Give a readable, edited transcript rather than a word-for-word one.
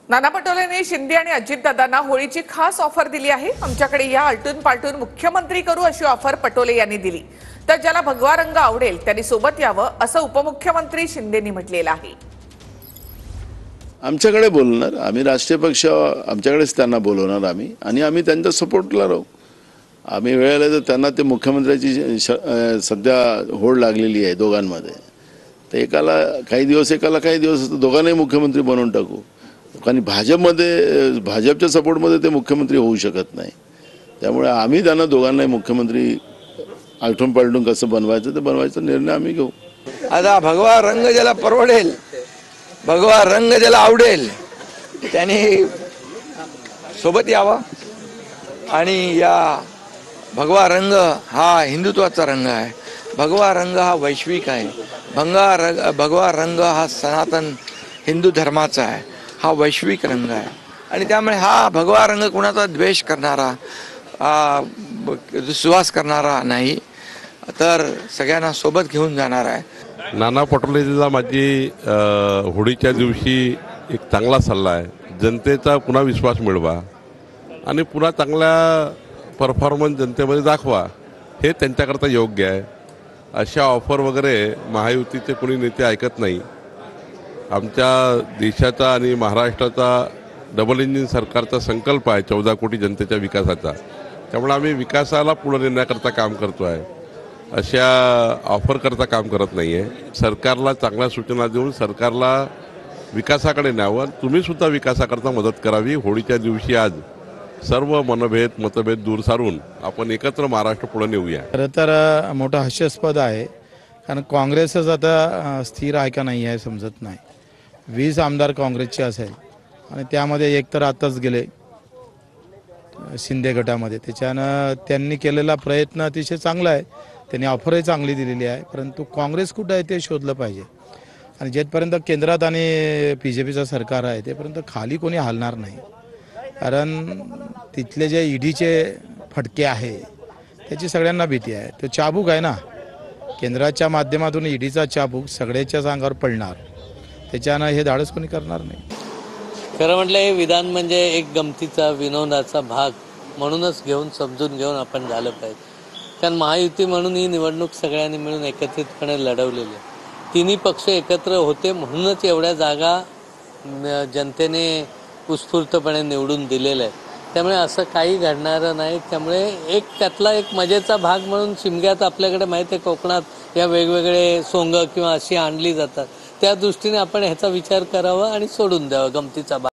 नाना पटोलेंनी शिंदे आणि अजितदादांना होळीची खास ऑफर दिली आहे। आमच्याकडे या आलटून पालटून मुख्यमंत्री करू अशी ऑफर पटोले यांनी दिली। तर ज्याला भगवा रंग आवडेल त्यांनी सोबत यावं असं उपमुख्यमंत्री शिंदेंनी म्हटलेलं आहे। आमच्याकडे बोलणार, आम्ही राष्ट्रीय पक्ष आमच्याकडेच त्यांना बोलवणार आम्ही, आणि आम्ही त्यांच्या सपोर्टला राहू। आम्ही वेळेला तर त्यांना ते मुख्यमंत्र्याची सध्या होड लागलेली आहे दोघांमध्ये, तर एकाला काही दिवस दोघांनाही मुख्यमंत्री बनवून टाकू। कारण भाजपच्या सपोर्टमध्ये ते मुख्यमंत्री होऊ शकत नाही, त्यामुळे आम्ही त्यांना दोघांनाही मुख्यमंत्री आलटून पालटून कसं बनवायचं ते बनवायचा निर्णय आम्ही घेऊ। आता भगवा रंग ज्याला परवडेल, भगवा रंग ज्याला आवडेल त्याने सोबत यावं। आणि या भगवा रंग हा हिंदुत्वाचा रंग आहे, भगवा रंग हा वैश्विक आहे, भगवा रंग हा सनातन हिंदू धर्माचा आहे, हा वैश्विक रंग आहे। आणि त्यामुळे हा भगवा रंग कोणाचा द्वेष करणारा, सुवास करणारा नाही, तर सगळ्यांना सोबत घेऊन जाणार आहे। नाना पटोलेंना माझी होळीच्या दिवशी एक चांगला सल्ला आहे, जनतेचा पुन्हा विश्वास मिळवा आणि पुन्हा चांगला परफॉर्मन्स जनतेमध्ये दाखवा, हे त्यांच्याकरता योग्य आहे। अशा ऑफर वगैरे महायुतीचे कोणी नेते ऐकत नाही। आमच्या देशाचा आणि महाराष्ट्राचा डबल इंजिन सरकारचा संकल्प आहे 14 कोटी जनतेच्या विकासाचा, त्यामुळे आम्ही विकासाला पुढे नेण्याकरता काम करतो आहे, अशा ऑफर करता काम करत नाही आहे। सरकारला चांगल्या सूचना देऊन सरकारला विकासाकडे न्यावं, तुम्ही सुद्धा विकासाकरता मदत करावी। होळीच्या दिवशी आज सर्व मतभेद दूर सारून आपण एकत्र महाराष्ट्र पुढे नेऊया। खरं तर मोठं हास्यास्पद आहे, कारण काँग्रेसच आता स्थिर आहे का नाही आहे समजत नाही। 20 आमदार काँग्रेसचे असेल आणि त्यामध्ये एक तर आताच गेले शिंदे गटामध्ये, त्याच्यानं त्यांनी केलेला प्रयत्न अतिशय चांगला आहे, त्यांनी ऑफरही चांगली दिलेली आहे, परंतु काँग्रेस कुठं आहे ते शोधलं पाहिजे। आणि जेपर्यंत केंद्रात आणि BJPचं सरकार आहे तेपर्यंत खाली कोणी हलणार नाही, कारण तिथले जे ईडीचे फटके आहे त्याची सगळ्यांना भीती आहे। तो चाबूक आहे ना, केंद्राच्या माध्यमातून ईडीचा चाबूक सगळ्याच्याच अंगावर पडणार, त्याच्यानं हे धाडस कोणी करणार नाही। खरं म्हटलं हे विधान म्हणजे एक गमतीचा विनोदाचा भाग म्हणूनच समजून घेऊन आपण झालं पाहिजे, कारण महायुती म्हणून ही निवडणूक सगळ्यांनी मिळून एकत्रितपणे लढवलेली आहे। तिन्ही पक्ष एकत्र होते म्हणूनच एवढ्या जागा जनतेने उत्स्फूर्तपणे निवडून दिलेल्या आहेत, त्यामुळे असं काही घडणारं नाही। त्यामुळे त्यातला एक मजेचा भाग म्हणून शिमग्यात आपल्याकडे माहिती आहे कोकणात या वेगवेगळे सोंग किंवा अशी आणली जातात, त्या दृष्टीने आपण ह्याचा विचार करावा आणि सोडून द्यावा गमतीचा भाग।